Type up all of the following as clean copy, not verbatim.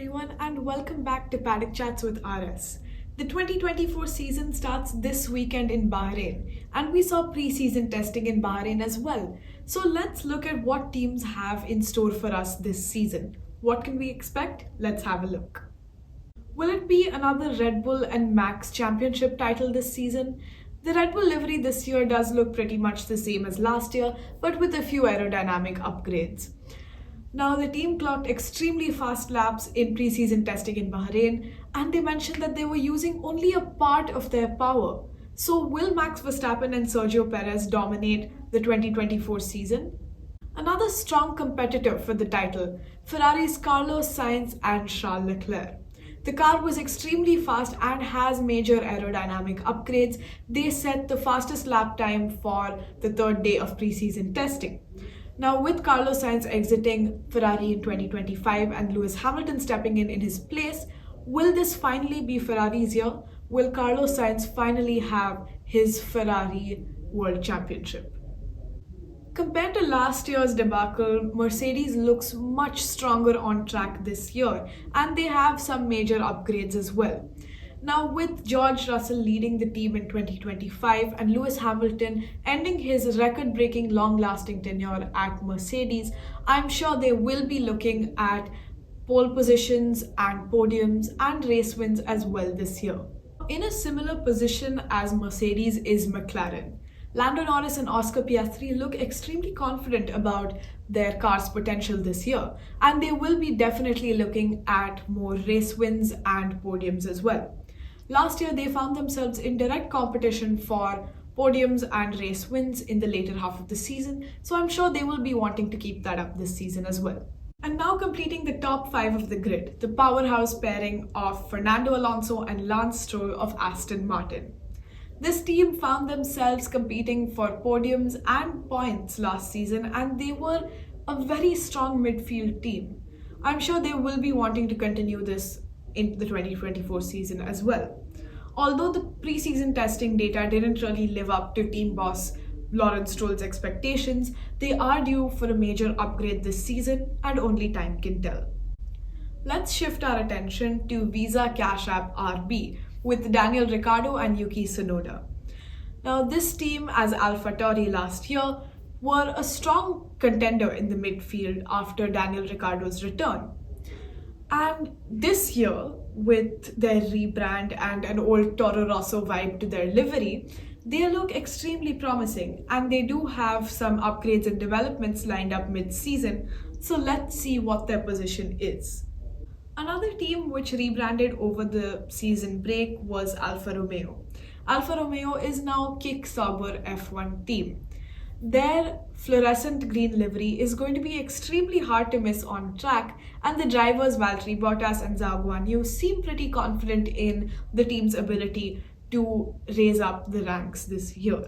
everyone, and welcome back to Paddock Chats with RS. The 2024 season starts this weekend in Bahrain, and we saw pre-season testing in Bahrain as well. So let's look at what teams have in store for us this season. What can we expect? Let's have a look. Will it be another Red Bull and Max championship title this season? The Red Bull livery this year does look pretty much the same as last year, but with a few aerodynamic upgrades. Now, the team clocked extremely fast laps in preseason testing in Bahrain, and they mentioned that they were using only a part of their power. So, will Max Verstappen and Sergio Perez dominate the 2024 season? Another strong competitor for the title, Ferrari's Carlos Sainz and Charles Leclerc. The car was extremely fast and has major aerodynamic upgrades. They set the fastest lap time for the third day of preseason testing. Now, with Carlos Sainz exiting Ferrari in 2025 and Lewis Hamilton stepping in his place, will this finally be Ferrari's year? Will Carlos Sainz finally have his Ferrari World Championship? Compared to last year's debacle, Mercedes looks much stronger on track this year, and they have some major upgrades as well. Now, with George Russell leading the team in 2025 and Lewis Hamilton ending his record-breaking long-lasting tenure at Mercedes, I'm sure they will be looking at pole positions and podiums and race wins as well this year. In a similar position as Mercedes is McLaren. Lando Norris and Oscar Piastri look extremely confident about their car's potential this year, and they will be definitely looking at more race wins and podiums as well. Last year, they found themselves in direct competition for podiums and race wins in the later half of the season, so I'm sure they will be wanting to keep that up this season as well. And now completing the top 5 of the grid, the powerhouse pairing of Fernando Alonso and Lance Stroll of Aston Martin. This team found themselves competing for podiums and points last season, and they were a very strong midfield team. I'm sure they will be wanting to continue this into the 2024 season as well. Although the preseason testing data didn't really live up to team boss Lawrence Stroll's expectations, they are due for a major upgrade this season, and only time can tell. Let's shift our attention to Visa Cash App RB with Daniel Ricciardo and Yuki Tsunoda. Now, this team, as AlphaTauri last year, were a strong contender in the midfield after Daniel Ricciardo's return. And this year, with their rebrand and an old Toro Rosso vibe to their livery, they look extremely promising, and they do have some upgrades and developments lined up mid-season, so let's see what their position is. Another team which rebranded over the season break was Alfa Romeo. Alfa Romeo is now Kick Sauber F1 team. Their fluorescent green livery is going to be extremely hard to miss on track, and the drivers Valtteri Bottas and Zhou Guanyu seem pretty confident in the team's ability to raise up the ranks this year.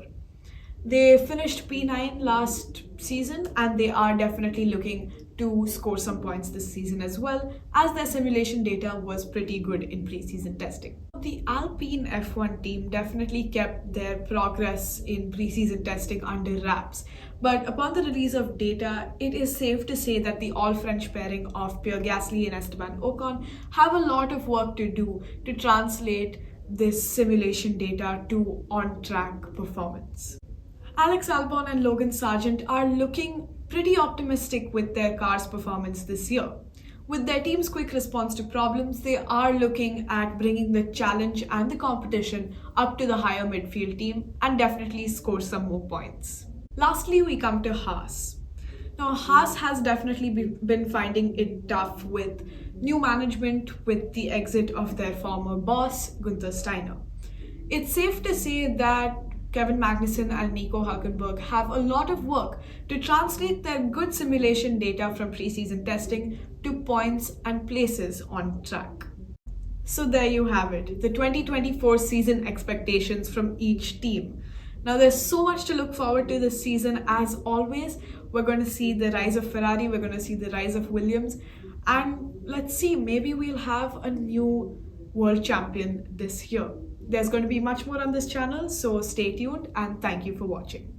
They finished P9 last season, and they are definitely looking to score some points this season as well, as their simulation data was pretty good in preseason testing. The Alpine F1 team definitely kept their progress in preseason testing under wraps, but upon the release of data, it is safe to say that the all-French pairing of Pierre Gasly and Esteban Ocon have a lot of work to do to translate this simulation data to on-track performance. Alex Albon and Logan Sargent are looking pretty optimistic with their car's performance this year. With their team's quick response to problems, they are looking at bringing the challenge and the competition up to the higher midfield team and definitely score some more points. Lastly, we come to Haas. Now, Haas has definitely been finding it tough with new management with the exit of their former boss, Gunther Steiner. It's safe to say that Kevin Magnussen and Nico Hülkenberg have a lot of work to translate their good simulation data from preseason testing to points and places on track. So there you have it, the 2024 season expectations from each team. Now, there's so much to look forward to this season. As always, we're going to see the rise of Ferrari, we're going to see the rise of Williams, and let's see, maybe we'll have a new world champion this year. There's going to be much more on this channel, so stay tuned and thank you for watching.